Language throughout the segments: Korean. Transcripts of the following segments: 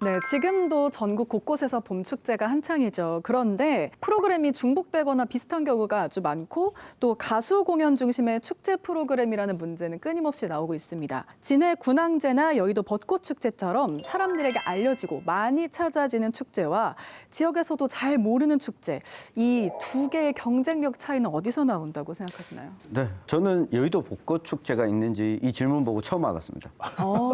네, 지금도 전국 곳곳에서 봄 축제가 한창이죠. 그런데 프로그램이 중복되거나 비슷한 경우가 아주 많고 또 가수 공연 중심의 축제 프로그램이라는 문제는 끊임없이 나오고 있습니다. 진해 군항제나 여의도 벚꽃 축제처럼 사람들에게 알려지고 많이 찾아지는 축제와 지역에서도 잘 모르는 축제, 이 두 개의 경쟁력 차이는 어디서 나온다고 생각하시나요? 네, 저는 여의도 벚꽃 축제가 있는지 이 질문 보고 처음 알았습니다.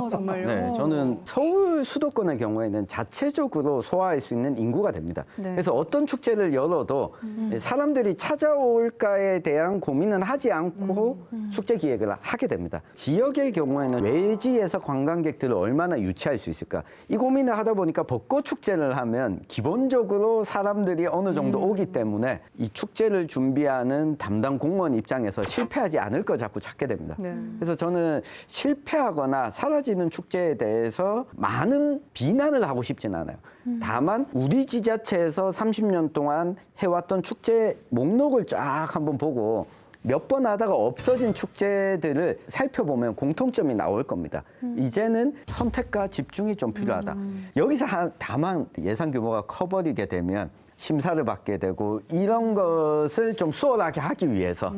정말요? 네, 저는 서울 수도권의 경우에는 자체적으로 소화할 수 있는 인구가 됩니다. 네. 그래서 어떤 축제를 열어도 사람들이 찾아올까에 대한 고민은 하지 않고 축제 기획을 하게 됩니다. 지역의 경우에는 외지에서 관광객들을 얼마나 유치할 수 있을까? 이 고민을 하다 보니까 벚꽃 축제를 하면 기본적으로 사람들이 어느 정도 오기 때문에 이 축제를 준비하는 담당 공무원 입장에서 실패하지 않을 거 자꾸 찾게 됩니다. 네. 그래서 저는 실패하거나 사라지는 축제에 대해서 많은 비난을 하고 싶진 않아요. 다만 우리 지자체에서 30년 동안 해왔던 축제 목록을 쫙 한번 보고 몇 번 하다가 없어진 축제들을 살펴보면 공통점이 나올 겁니다. 이제는 선택과 집중이 좀 필요하다. 여기서 다만 예산 규모가 커버리게 되면 심사를 받게 되고 이런 것을 좀 수월하게 하기 위해서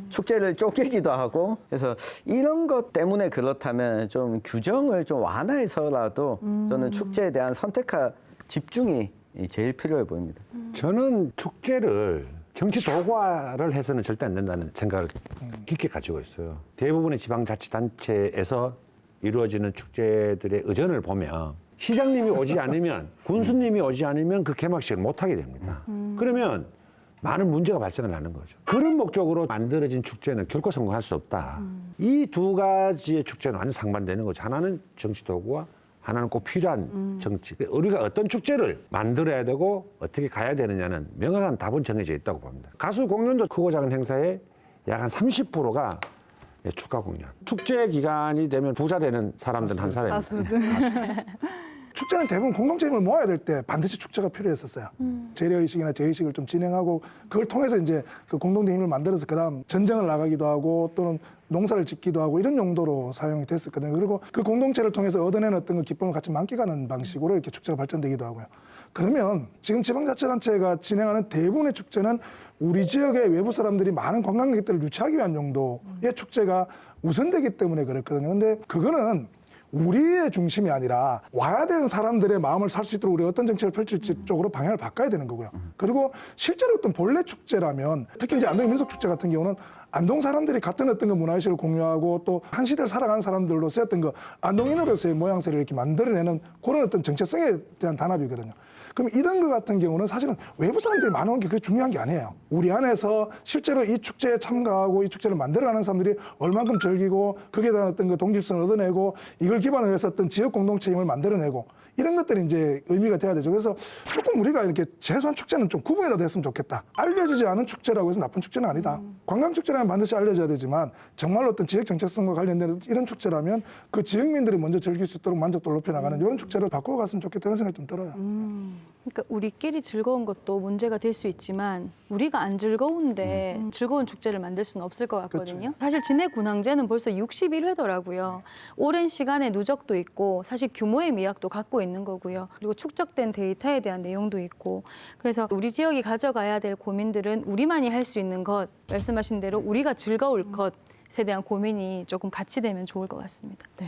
축제를 쪼개기도 하고 그래서 이런 것 때문에 그렇다면 좀 규정을 좀 완화해서라도 저는 축제에 대한 선택과 집중이 제일 필요해 보입니다. 저는 축제를 정치 도구화를 해서는 절대 안 된다는 생각을 깊게 가지고 있어요. 대부분의 지방자치단체에서 이루어지는 축제들의 의전을 보면 시장님이 오지 않으면 군수님이 오지 않으면 그 개막식을 못하게 됩니다. 그러면 많은 문제가 발생을 하는 거죠. 그런 목적으로 만들어진 축제는 결코 성공할 수 없다. 이 두 가지의 축제는 완전 상반되는 거죠. 하나는 정치 도구와 하나는 꼭 필요한 정치. 우리가 어떤 축제를 만들어야 되고 어떻게 가야 되느냐는 명확한 답은 정해져 있다고 봅니다. 가수 공연도 크고 작은 행사의 약 한 30%가 축가 공연. 축제 기간이 되면 부자 되는 사람들은 한 사람입니다. 가수들. 축제는 대부분 공동체 힘을 모아야 될 때 반드시 축제가 필요했었어요. 재래의식이나 재의식을 좀 진행하고 그걸 통해서 이제 그 공동체 힘을 만들어서 그다음 전쟁을 나가기도 하고 또는 농사를 짓기도 하고 이런 용도로 사용이 됐었거든요. 그리고 그 공동체를 통해서 얻어내는 어떤 그 기쁨을 같이 만끽하는 방식으로 이렇게 축제가 발전되기도 하고요. 그러면 지금 지방자치단체가 진행하는 대부분의 축제는 우리 지역의 외부 사람들이 많은 관광객들을 유치하기 위한 용도의 축제가 우선되기 때문에 그렇거든요. 근데 그거는 우리의 중심이 아니라 와야 되는 사람들의 마음을 살 수 있도록 우리가 어떤 정책을 펼칠지 쪽으로 방향을 바꿔야 되는 거고요. 그리고 실제로 어떤 본래 축제라면 특히 이제 안동 민속축제 같은 경우는 안동 사람들이 같은 어떤 그 문화의식을 공유하고 또 한 시대를 살아가는 사람들로서 어떤 그 안동인으로서의 모양새를 이렇게 만들어내는 그런 어떤 정체성에 대한 단합이거든요. 그럼 이런 것 같은 경우는 사실은 외부 사람들이 많이 오는 게 그게 중요한 게 아니에요. 우리 안에서 실제로 이 축제에 참가하고 이 축제를 만들어가는 사람들이 얼만큼 즐기고 거기에 대한 어떤 그 동질성을 얻어내고 이걸 기반으로 해서 어떤 지역 공동체 힘을 만들어내고 이런 것들이 이제 의미가 돼야 되죠. 그래서 조금 우리가 이렇게 최소한 축제는 좀 구분이라도 했으면 좋겠다. 알려지지 않은 축제라고 해서 나쁜 축제는 아니다. 관광축제라면 반드시 알려져야 되지만 정말로 어떤 지역 정체성과 관련된 이런 축제라면 그 지역민들이 먼저 즐길 수 있도록 만족도를 높여나가는 이런 축제를 바꾸어 갔으면 좋겠다는 생각이 좀 들어요. 그러니까 우리끼리 즐거운 것도 문제가 될 수 있지만 우리가 안 즐거운데 즐거운 축제를 만들 수는 없을 것 같거든요. 사실 진해 군항제는 벌써 61회더라고요. 오랜 시간의 누적도 있고 사실 규모의 미학도 갖고 있는 거고요. 그리고 축적된 데이터에 대한 내용도 있고 그래서 우리 지역이 가져가야 될 고민들은 우리만이 할 수 있는 것, 말씀하신 대로 우리가 즐거울 것에 대한 고민이 조금 같이 되면 좋을 것 같습니다. 네.